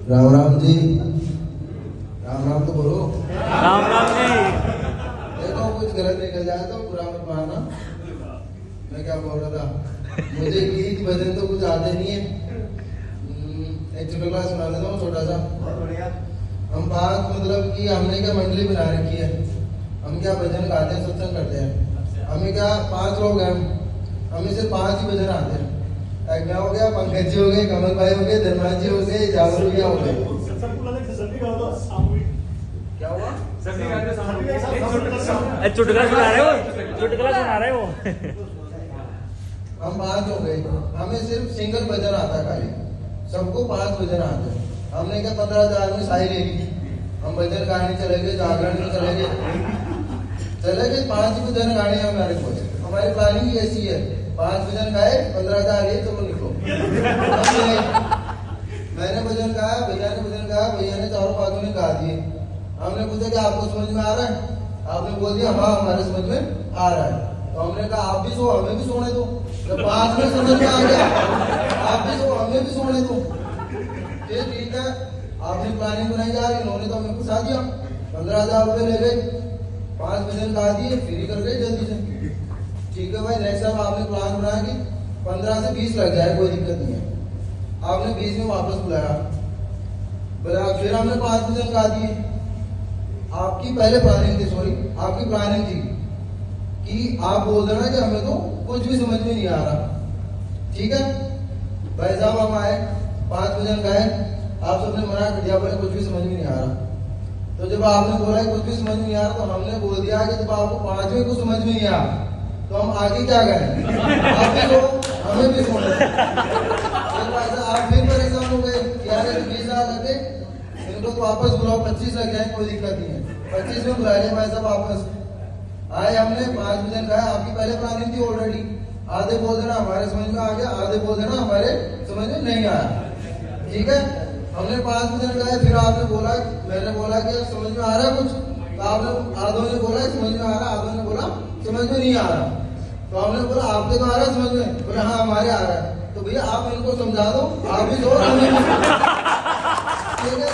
राम राम जी। राम राम तो बोलो। राम राम जी। देखो कुछ गलत निकल जाए तो बुरा मत मानना। मैं क्या बोल रहा था, मुझे गीत भजन तो कुछ आते नहीं है। एक चुटकुला सुना देता हूँ छोटा सा। हम बात मतलब कि हमने क्या मंडली बना रखी है, हम क्या भजन गाते हैं, सत्संग करते हैं। हमें क्या 5 लोग हैं, हमें सिर्फ 5 ही भजन आते हैं। एक हो गया, पंकज जी हो गए, कमल भाई हो गए, धर्मा जी हो गए, जावर भैया हो गए। क्या हुआ? चुटकुला सुना रहे हो, चुटकुला सुना रहे हो। हम 5 हो गए, हमें सिर्फ सिंगल भजन आता है खाली, सबको 5 भजन आते हैं। हमने क्या 15,000 में साई ले ली, हम भजन गाने चले गए, जागरण में चले गए 5 ही भजन गाने हमारे को। हमारी प्लानिंग ऐसी है, 5 भजन गाए, 15,000 ये चलो निकलो। मैंने भजन गाया, भैया ने भजन गाया, भैया ने 4-5 ने गा दिए। हमने पूछा कि आपको समझ में आ रहा है? आपने बोल दिया हाँ हमारे समझ में आ रहा है। तो हमने कहा आप भी सो, हमें भी सोने दो। जब 5 में समझ में आ गया, आप भी सो, हमें भी सोने दो। ये ठीक है, आपने प्लानिंग बनाई जा रही, इन्होंने तो हमें फंसा दिया। 15,000 रुपए ले गए, 5 भजन गा दिए, फ्री कर गए जल्दी से। ठीक है भाई, नेक्स्ट टाइम आपने प्लान बनाया कि 15 से 20 लग जाए, कोई दिक्कत नहीं है। आपने 20 में वापस बुलाया, फिर हमने 5 भजन गा दिए। आपकी पहले प्लानिंग थी, सॉरी आपकी प्लानिंग थी कि आप बोल देना कि हमें तो कुछ भी समझ में नहीं आ रहा। ठीक है भाई साहब, हम आए, 5 भजन गाए, आप सबने मना कर दिया, बोले कुछ भी समझ में नहीं आ रहा। तो जब आपने बोला कुछ भी समझ में नहीं आ रहा, तो हमने बोल दिया कि जब आपको 5वें को समझ में नहीं आ रहा तो हम आगे क्या करें? आप भी सो, हमें भी सोना। आप फिर परेशान हो गए, यार 20,000 लगे, इनको तो वापस बुलाओ, 25 लग जाए, कोई दिक्कत नहीं है। 25 में बुला लिया भाई साहब, वापस आए, हमने 5 भजन गाया। आपकी पहले प्लानिंग थी ऑलरेडी, आधे बोल देना हमारे समझ में आ गया, आधे बोल देना हमारे समझ में नहीं आया। ठीक है, हमने 5 भजन गाए, फिर आपने बोला, मैंने बोला कि समझ में आ रहा है कुछ, तो आपने आधों ने बोला समझ में आ रहा, आधों ने बोला समझ में नहीं आ रहा। तो हमने बोला आपके तो आ रहा है समझ में, बोले हाँ हमारे आ रहा है। तो भैया आप इनको समझा दो, आप भी दो, हमें भी। ठीक है।